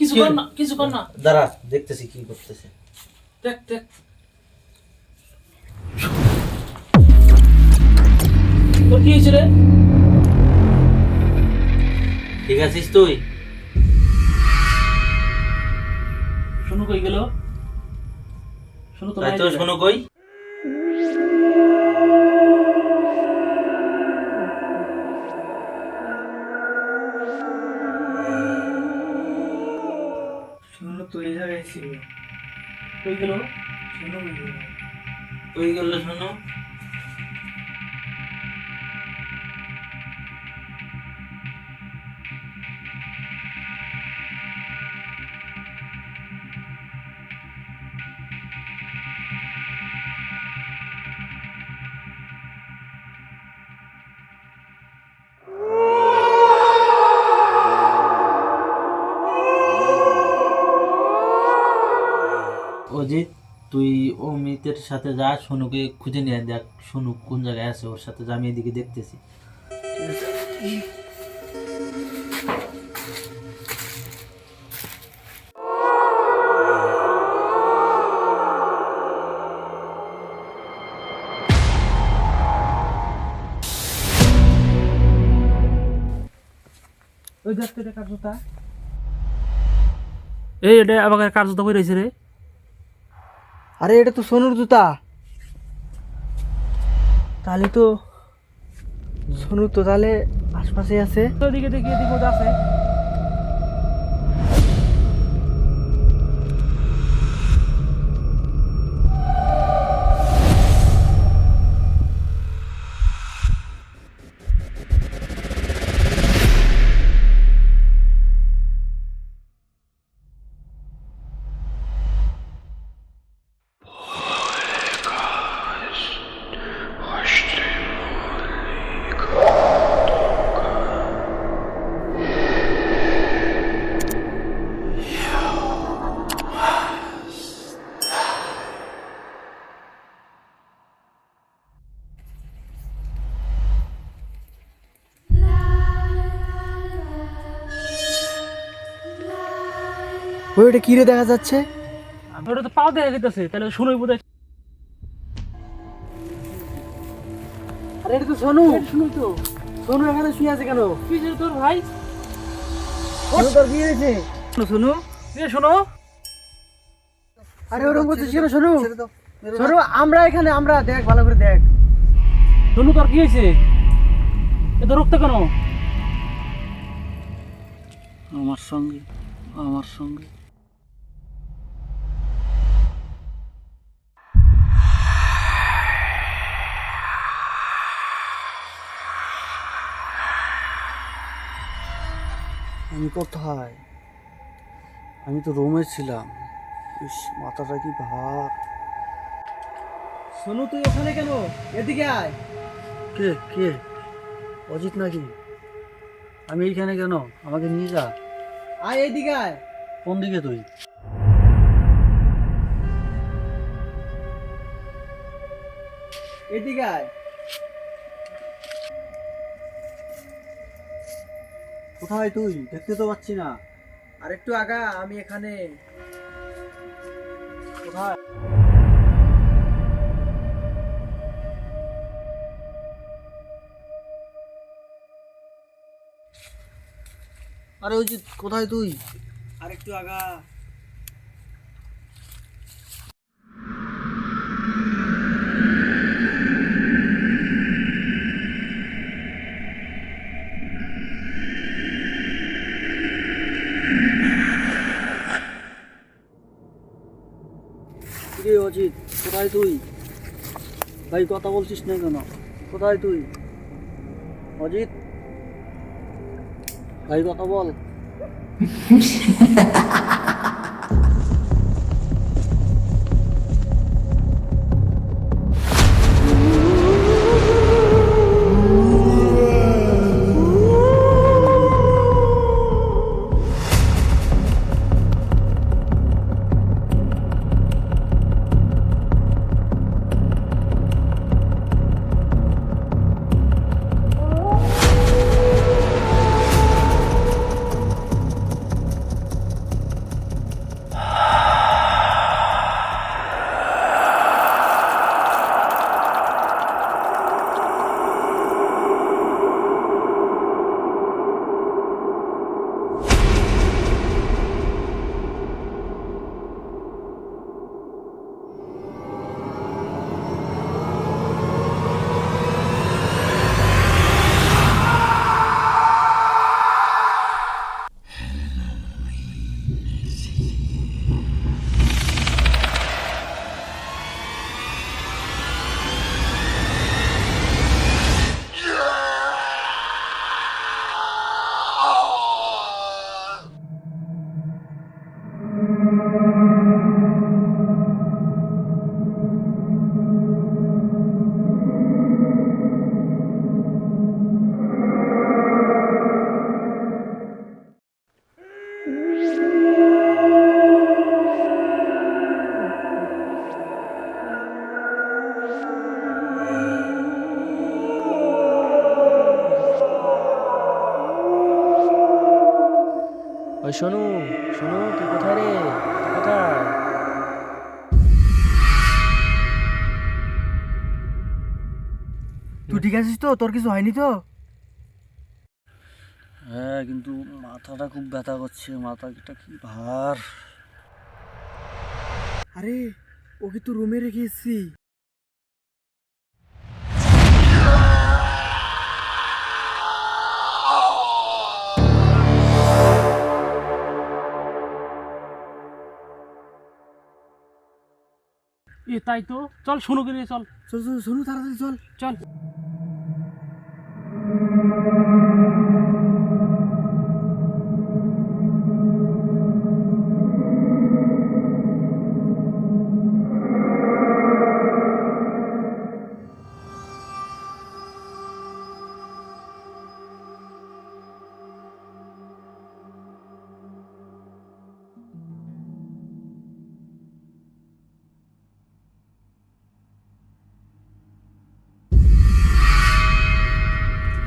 কিছু কর না, কিছু কর না। দাঁড়া, দেখতেছি কি করতেছে। দেখ দেখ। তোর কি হয়েছে রে? ঠিক আছিস তুই? শোনো কই গেল? শোনো তো তাই নাই তো, দিলে। শোনো কই? শোনো তো এই জায়গায় ছিল। কই গেল? শোনো কই গেল শোনো? অজিত, তুই অমিতের সাথে যা, সোনুকে খুঁজে নিয়ে দেখ সোনু কোন জায়গায় আছে, ওর সাথে যা, আমি এদিকে দেখতেছি। ওই দেখতে দে কার্যতা। এই এটা আবার কার্যতা কই রইছে রে? আরে এটা তো সোনুর জুতা। তাহলে তো সোনু তো তাহলে আশপাশে আছে। ওদিকে দেখি, এদিকে ওটা আছে। ওইটা কি রে দেখা যাচ্ছে? ওটা তো পাও দেখা যাইতেছে, তাহলে শুনোই বোধহয়। আরে এটা তো সোনু। শুনোই তো। সোনু এখানে শুয়ে আছে কেন? কি হয়েছে তোর ভাই? সোনু তোর কি হয়েছে? সোনু এ শোনো। আরে ওরকম করছিস কেন সোনু? সোনু আমরা এখানে, আমরা দেখ ভালো করে দেখ। শোনো তোর কি হয়েছে? এত রক্ত কেন? আমার সঙ্গে, আমার সঙ্গে। আমি কোথায়? আমি তো রুমে ছিলাম। ইস, মাথাটা কি ভার। সোনু তুই ওখানে কেন? এদিকে আয়। কে কে? অজিত নাকি? আমি এইখানে কেন? আমাকে নিয়ে যা। আয় এইদিকে আয়। কোন দিকে তুই? এদিকে আয়। কোথায় তুই? দেখতে তো পাচ্ছি না। আরেকটু আগা, আমি এখানে। কোথায়? আরে অজিত, কোথায় তুই? আরেকটু আগা। কিরে অজিত, কোথায় তুই? ভাই কথা বলছিস না কেন? কোথায় তুই? অজিত ভাই কথা বল। শোনু শোনু, তুই কোথায় রে? তুই কোথায়? তুই ঠিক আছিস তো? তোর কিছু হয়নি তো? হ্যাঁ, কিন্তু মাথাটা খুব ব্যথা করছে, মাথাটা কি ভার। আরে ওকে তো রুমে রেখে এসেছি। তাই তো, চল সোনুকে নিয়ে চল। চল চল শোনু, তাড়াতাড়ি চল। চল।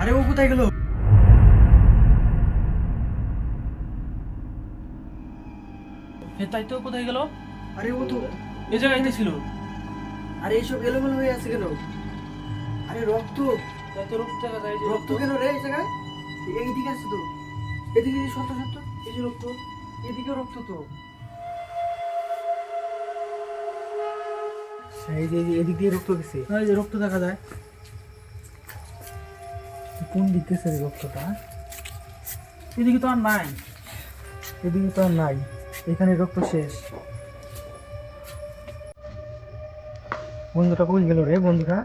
আরে ও কোথায় গেল? তাই তো, কোথায় গেল? আরে ও তো এ জায়গায় ছিল। আরে এইসব এলোমেলো হয়ে আছে কেন? আরে রক্ত, তাই তো, রক্ত দেখা যায়, রক্ত কেন রে এই জায়গায়? এইদিকে আছে তো, এদিকে সত্য সত্য, এই যে রক্ত, এদিকে রক্ত তো। এই যে এদিক দিয়ে রক্ত গেছে, এই যে রক্ত দেখা যায়। কোন দিক গেছে রে রক্তটা? এদিকে তো আর নাই। এদিকে তো আর নাই, এখানে রক্ত শেষ। বন্ধুটা কই গেল রে? বন্ধুটা